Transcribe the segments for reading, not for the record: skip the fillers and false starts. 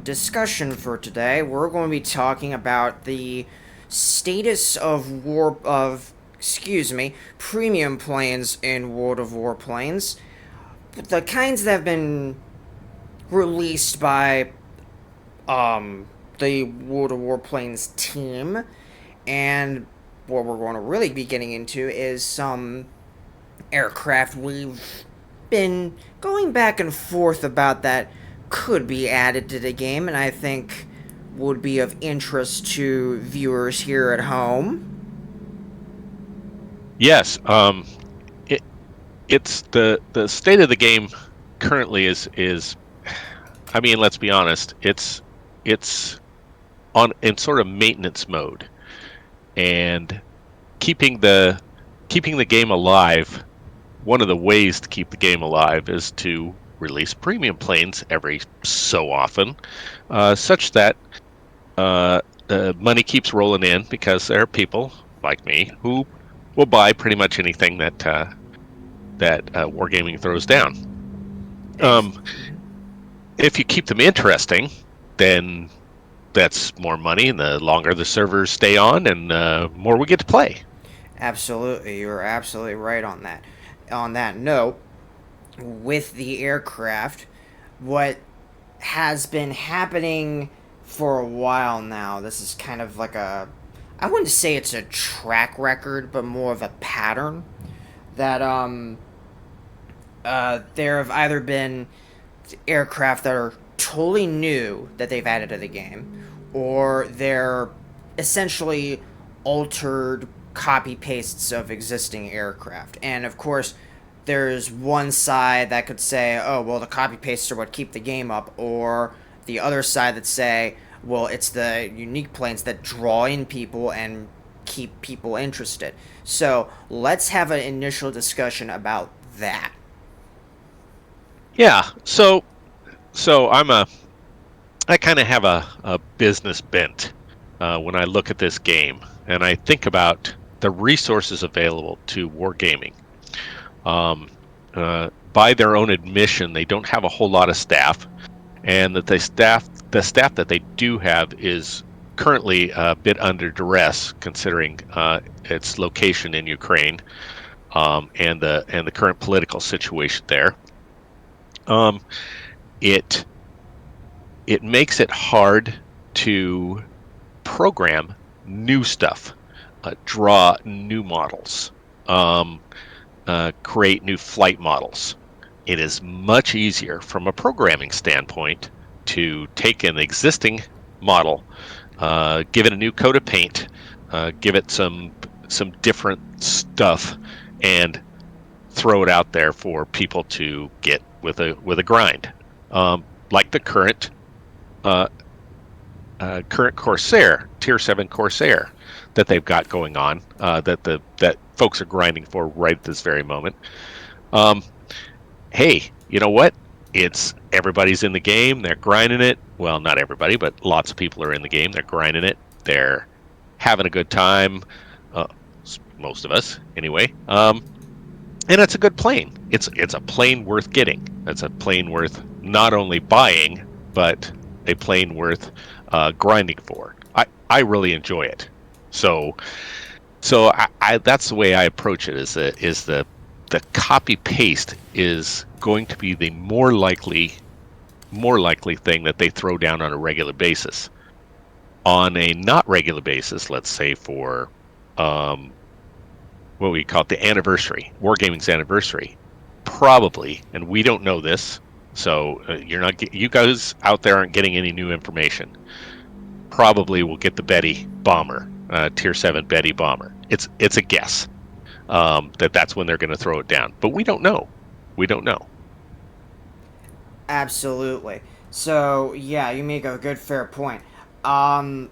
discussion for today, we're going to be talking about the status of premium planes in World of Warplanes, the kinds that have been released by the World of Warplanes team, and what we're going to really be getting into is some aircraft we've been going back and forth about that could be added to the game, and I think would be of interest to viewers here at home. Yes, it it's the state of the game currently is I mean, let's be honest, it's on in sort of maintenance mode, and keeping the keeping the game alive. One of the ways to keep the game alive is to release premium planes every so often, such that money keeps rolling in because there are people like me who will buy pretty much anything that wargaming throws down. Ex- Um, if you keep them interesting, then that's more money, and the longer the servers stay on, and more we get to play. Absolutely, you're absolutely right on that. On that note, with the aircraft, what has been happening for a while now, this is kind of like I wouldn't say it's a track record, but more of a pattern that there have either been aircraft that are totally new that they've added to the game, or they're essentially altered copy pastes of existing aircraft. And of course, there's one side that could say, oh, well, the copy pastes are what keep the game up, or the other side that say, well, it's the unique planes that draw in people and keep people interested. So let's have an initial discussion about that. Yeah, so I kind of have a business bent when I look at this game, and I think about the resources available to wargaming. By their own admission, they don't have a whole lot of staff, and that the staff that they do have is currently a bit under duress, considering its location in Ukraine, and the current political situation there. Um, it it makes it hard to program new stuff, draw new models, um, create new flight models. It is much easier from a programming standpoint to take an existing model, give it a new coat of paint, give it some different stuff, and throw it out there for people to get with a grind, like the uh, current Corsair Tier 7 Corsair that they've got going on, that folks are grinding for right at this very moment. Um, hey, you know what? It's everybody's in the game. They're grinding it. Well, not everybody, but lots of people are in the game. They're grinding it. They're having a good time. Uh, most of us, anyway. And it's a good plane. It's a plane worth getting. It's a plane worth not only buying, but a plane worth grinding for. I really enjoy it. So I that's the way I approach it. Is the copy paste is going to be the more likely thing that they throw down on a regular basis. On a not regular basis, let's say for what we call it, the anniversary, Wargaming's anniversary, probably, and we don't know this, so you guys out there aren't getting any new information. Probably will get the Betty bomber, Tier 7 Betty bomber. It's a guess that's when they're going to throw it down, but we don't know. We don't know. Absolutely. So, yeah, you make a good, fair point.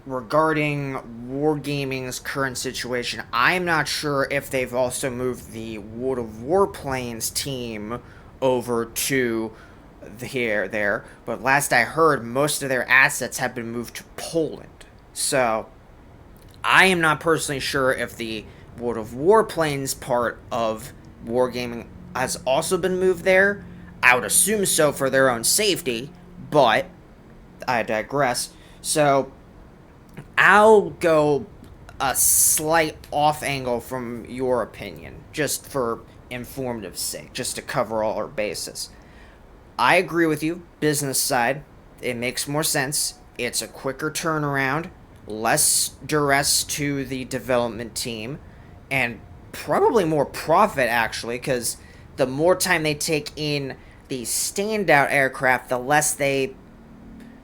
Regarding Wargaming's current situation, I'm not sure if they've also moved the World of Warplanes team over to there, but last I heard, most of their assets have been moved to Poland. So, I am not personally sure if the World of Warplanes part of Wargaming has also been moved there. I would assume so for their own safety, but I digress. So I'll go a slight off angle from your opinion, just for informative sake, just to cover all our bases. I agree with you. Business side, it makes more sense. It's a quicker turnaround, less duress to the development team, and probably more profit actually, because the more time they take in the standout aircraft, the less they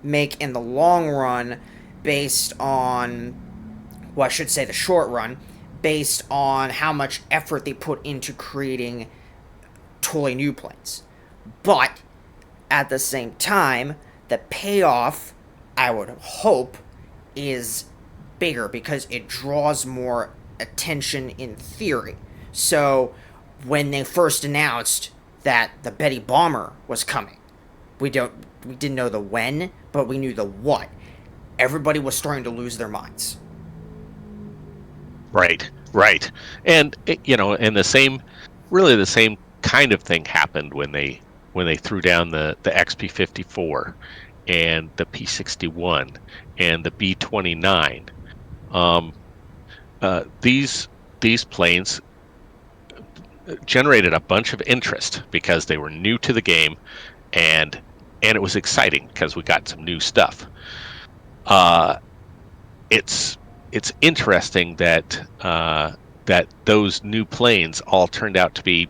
make in the long run based on, well, I should say the short run, based on how much effort they put into creating totally new planes. But at the same time, the payoff, I would hope, is bigger because it draws more attention in theory. So when they first announced that the Betty Bomber was coming, we didn't know the when, but we knew the what. Everybody was starting to lose their minds. Right, right. And and the same kind of thing happened when they threw down the XP-54 and the P-61 and the B-29. Um, these planes generated a bunch of interest because they were new to the game, and it was exciting because we got some new stuff. It's interesting that that those new planes all turned out to be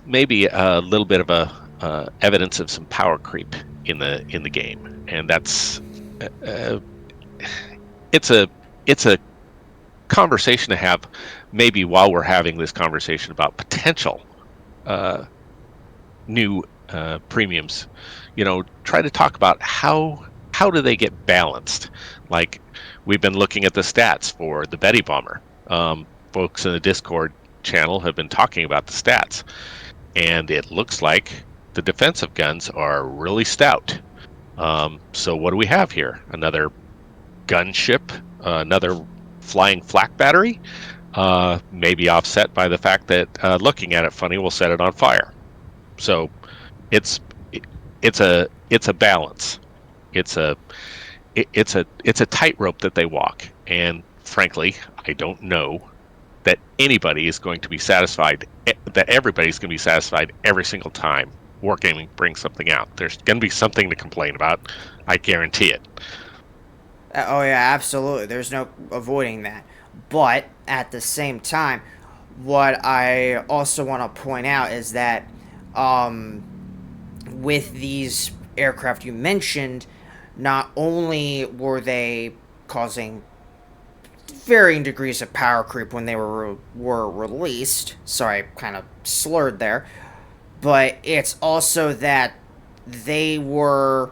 maybe a little bit of a evidence of some power creep in the game, and that's it's a conversation to have maybe while we're having this conversation about potential new premiums. Try to talk about how do they get balanced. Like, we've been looking at the stats for the Betty Bomber. Folks in the Discord channel have been talking about the stats, and it looks like the defensive guns are really stout. So what do we have here? Another gunship, another flying flak battery, maybe offset by the fact that looking at it funny will set it on fire. So it's a balance. It's a tightrope that they walk, and frankly, I don't know that anybody is going to be satisfied, that everybody's going to be satisfied every single time Wargaming brings something out. There's going to be something to complain about. I guarantee it. Oh yeah, absolutely. There's no avoiding that. But at the same time, what I also want to point out is that with these aircraft you mentioned, not only were they causing varying degrees of power creep when they were released. Sorry, I kind of slurred there. But it's also that they were,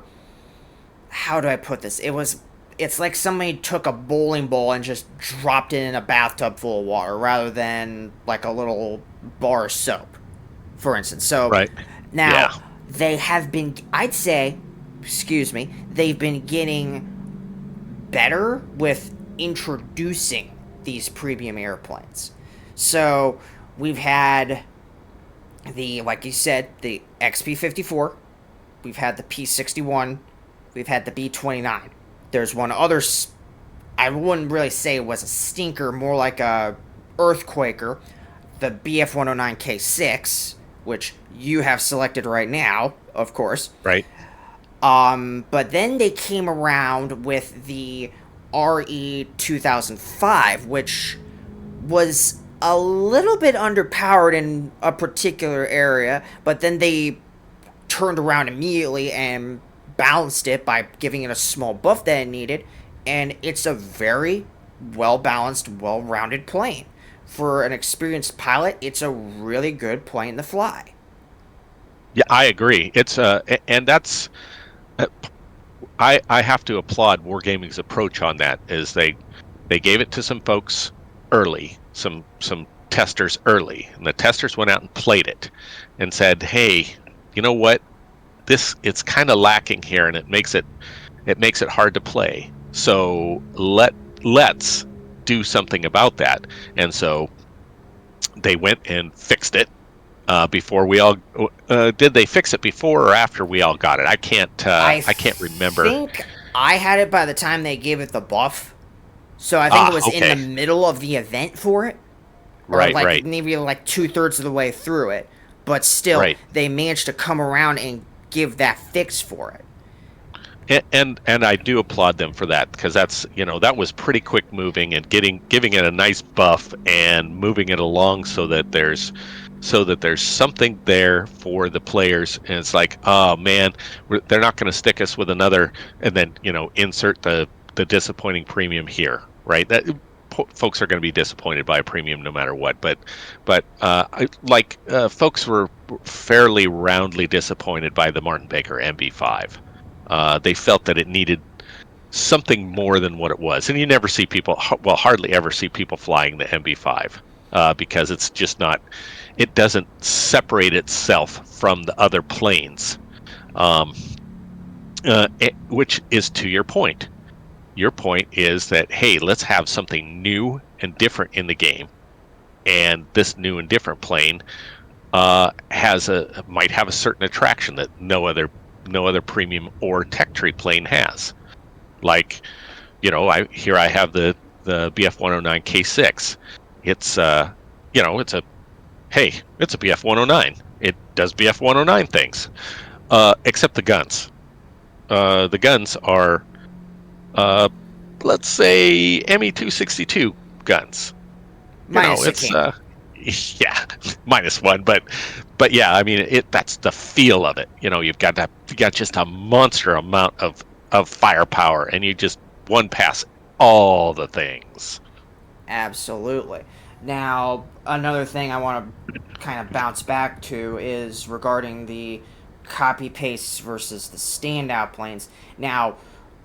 how do I put this? It's like somebody took a bowling ball and just dropped it in a bathtub full of water rather than like a little bar of soap, for instance. So Right. now Yeah. they have been, I'd say, excuse me, they've been getting better with introducing these premium airplanes. So we've had like you said, the XP-54, we've had the P-61, we've had the B-29. There's one other, I wouldn't really say it was a stinker, more like a earthquaker, the BF-109K6, which you have selected right now, of course. Right. But then they came around with the RE 2005, which was a little bit underpowered in a particular area, but then they turned around immediately and balanced it by giving it a small buff that it needed, and it's a very well balanced, well rounded plane. For an experienced pilot, it's a really good plane to fly. Yeah, I agree. It's and that's I have to applaud Wargaming's approach on that. Is they gave it to some folks early, some testers early, and the testers went out and played it and said, "Hey, you know what? It's kind of lacking here, and it makes it hard to play. So let's do something about that." And so they went and fixed it. before we all did they fix it before or after we all got it? I I can't remember. think I had it by the time they gave it the buff. So I think it Ah, was in the okay. middle of the event for it, or Right, like right, maybe like 2/3 of the way through it. But still, right. they managed to come around and give that fix for it. And I do applaud them for that, because that's, that was pretty quick moving, and giving it a nice buff and moving it along so that there's something there for the players. And it's like, oh man, they're not going to stick us with another, and then insert the disappointing premium here, right? That folks are going to be disappointed by a premium no matter what. Folks were fairly roundly disappointed by the Martin Baker MB5. They felt that it needed something more than what it was, and you never see people, well, hardly ever see people flying the MB5, because it's just not. It doesn't separate itself from the other planes, um, which is to your point. Your point is that, hey, let's have something new and different in the game, and this new and different plane might have a certain attraction that no other premium or tech tree plane has. Like, I have the BF 109 K6. It's it's a BF 109. It does BF 109 things, except the guns. The guns are, let's say, ME 262 guns. Minus the It's cannon. yeah, -1, but yeah, I mean, that's the feel of it. You got just a monster amount of firepower, and you just one pass all the things. Absolutely. Now, another thing I want to kind of bounce back to is regarding the copy paste versus the standout planes. Now,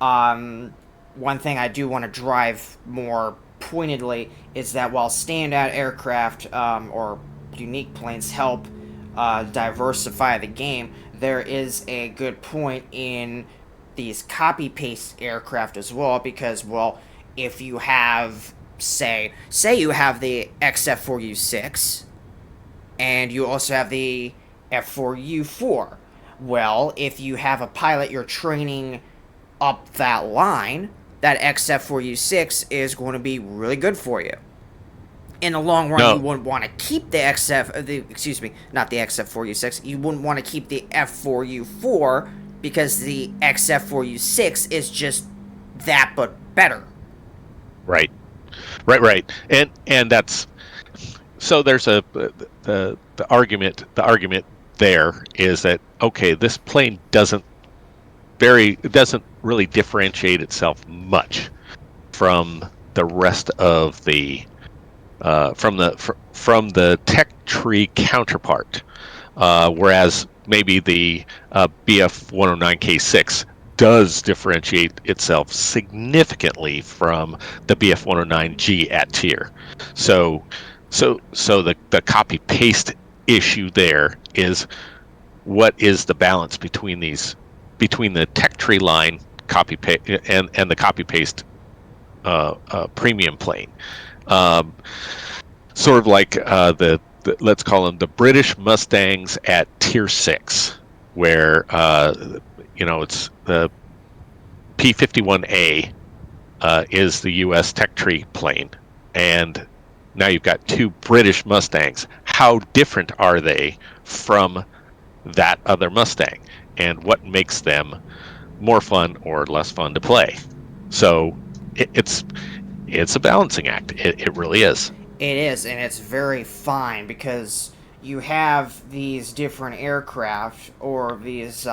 um, one thing I do want to drive more pointedly is that while standout aircraft or unique planes help diversify the game, there is a good point in these copy paste aircraft as well, because, well, if you have, say you have the XF4U6 and you also have the F4U4, well, if you have a pilot you're training up that line, that XF4U6 is going to be really good for you. In the long run, you No, wouldn't want to keep the excuse me, not the XF4U6. You wouldn't want to keep the F4U4 because the XF4U6 is just that but better. right, right, and that's so. There's the argument there is that, okay, this plane doesn't really differentiate itself much from the rest of the from the tech tree counterpart, whereas maybe the BF 109K6 does differentiate itself significantly from the BF 109G at tier. So, the copy paste issue there is, what is the balance between the tech tree line copy paste and the copy paste premium plane. Um, Sort of like let's call them the British Mustangs at tier 6, where it's the P51A is the U.S. tech tree plane, and now you've got two British Mustangs. How different are they from that other Mustang, and what makes them more fun or less fun to play? So it's a balancing act. It really is. It is, and it's very fine because you have these different aircraft or these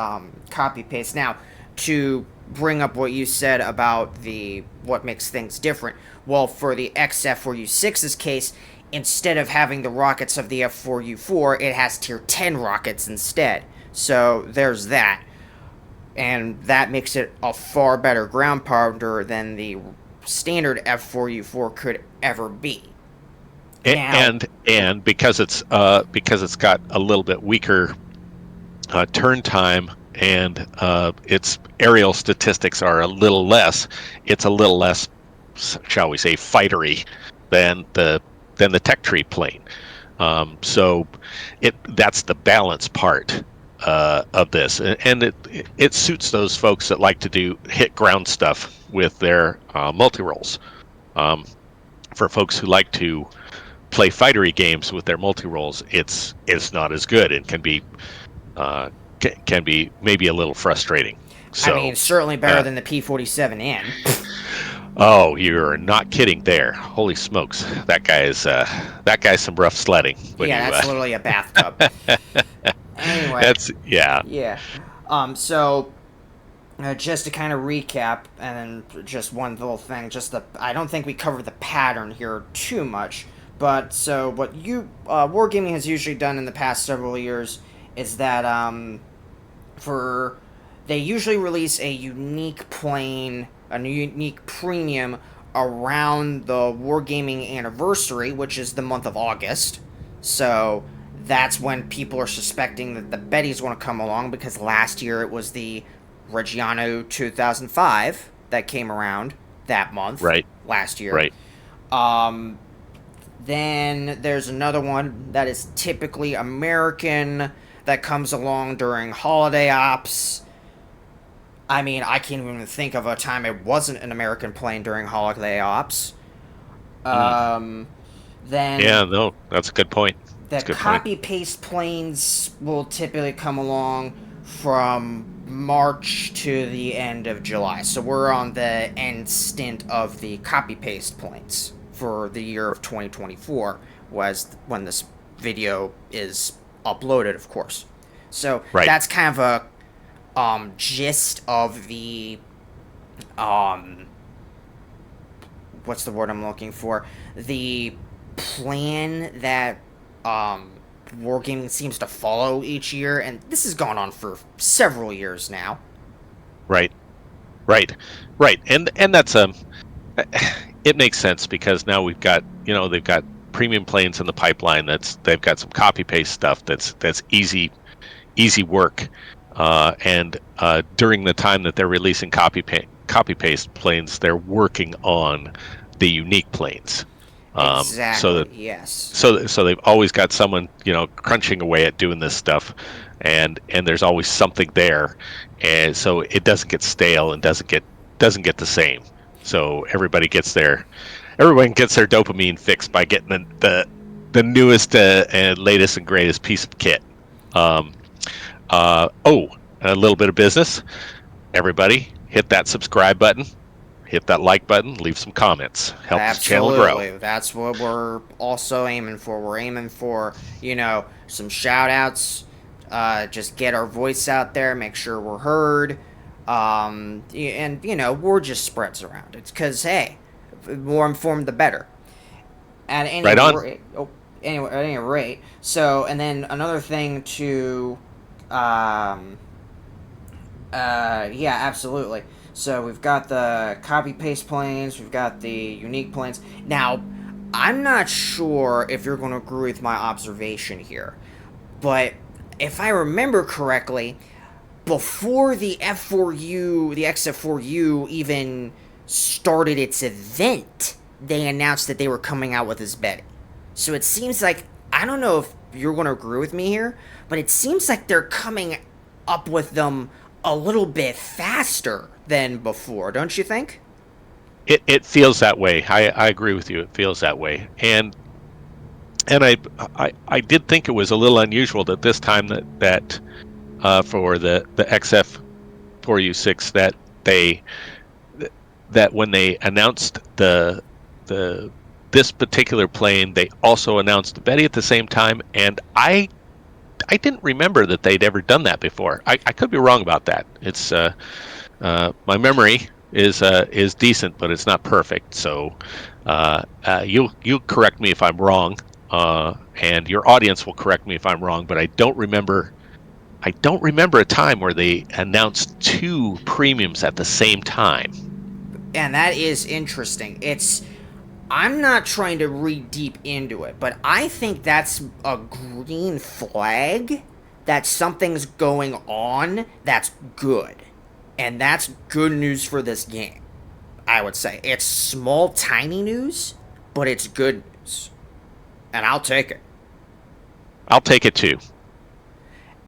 copy paste. Now, to bring up what you said about the what makes things different, well, for the XF4U6's case, instead of having the rockets of the F4U4, it has tier 10 rockets instead. So there's that. And that makes it a far better ground pounder than the standard F4U4 could ever be. Now, And because it's got a little bit weaker turn time, and its aerial statistics are a little less, it's a little less, shall we say, fightery than the tech tree plane. So that's the balance part of this, and it suits those folks that like to do hit ground stuff with their multi rolls. Um, for folks who like to play fightery games with their multi rolls, it's not as good and uh, can be maybe a little frustrating. I mean, So, certainly better uh, than the P-47N. oh, you're not kidding there. Holy smokes, that guy's some rough sledding when Yeah, you. that's literally a bathtub. Anyway, That's yeah, yeah. So just to kind of recap, and then just one little thing, I don't think we covered the pattern here too much, but so what Wargaming has usually done in the past several years is that for they usually release a unique plane, a unique premium around the Wargaming anniversary, which is the month of August. So that's when people are suspecting that the Bettys want to come along, because last year it was the Reggiano 2005 that came around that month right, last year. right. Um, then there's another one that is typically American that comes along during holiday ops. I mean, I can't even think of a time it wasn't an American plane during holiday ops. Mm. Um, then Yeah, no, that's a good point. the That's a good point. copy paste planes will typically come along from March to the end of July. So we're on the end stint of the copy paste planes for the year of 2024, was when this video is uploaded, of course. So Right. that's kind of a gist of the um what's the word I'm looking for? The plan that um Wargaming seems to follow each year, and this has gone on for several years now. Right. Right. Right. And that's it makes sense because now we've got, they've got premium planes in the pipeline. They've got some copy paste stuff that's easy work. And during the time that they're releasing copy paste planes, they're working on the unique planes. So Exactly. that Yes. so they've always got someone crunching away at doing this stuff, and there's always something there, and so it doesn't get stale and doesn't get the same. So everyone gets their dopamine fixed by getting the newest and latest and greatest piece of kit. Um, oh, a little bit of business. Everybody, hit that subscribe button, hit that like button, leave some comments. Help this channel grow. Absolutely. That's what we're also aiming for. We're aiming for, some shout outs, just get our voice out there, make sure we're heard. And, word just spreads around. It's because, hey, the more informed, the better. At any Right on. rate, anyway, at any rate, so, and then another thing to, um, yeah, absolutely. So we've got the copy paste planes, we've got the unique planes. Now, I'm not sure if you're going to agree with my observation here, but if I remember correctly, before the F4U, the XF4U even started its event, they announced that they were coming out with this Betty. So it seems like, I don't know if you're going to agree with me here, but it seems like they're coming up with them a little bit faster than before, don't you think? It feels that way. I agree with you. It feels that way. And I did think it was a little unusual that this time that for the XF4U6 that when they announced the this particular plane, they also announced the Betty at the same time, and I didn't remember that they'd ever done that before. I could be wrong about that. It's my memory is decent, but it's not perfect. So you'll correct me if I'm wrong, and your audience will correct me if I'm wrong. But I don't remember a time where they announced two premiums at the same time. And that is interesting. I'm not trying to read deep into it, but I think that's a green flag that something's going on that's good. And that's good news for this game, I would say. It's small, tiny news, but it's good news. And I'll take it. I'll take it too.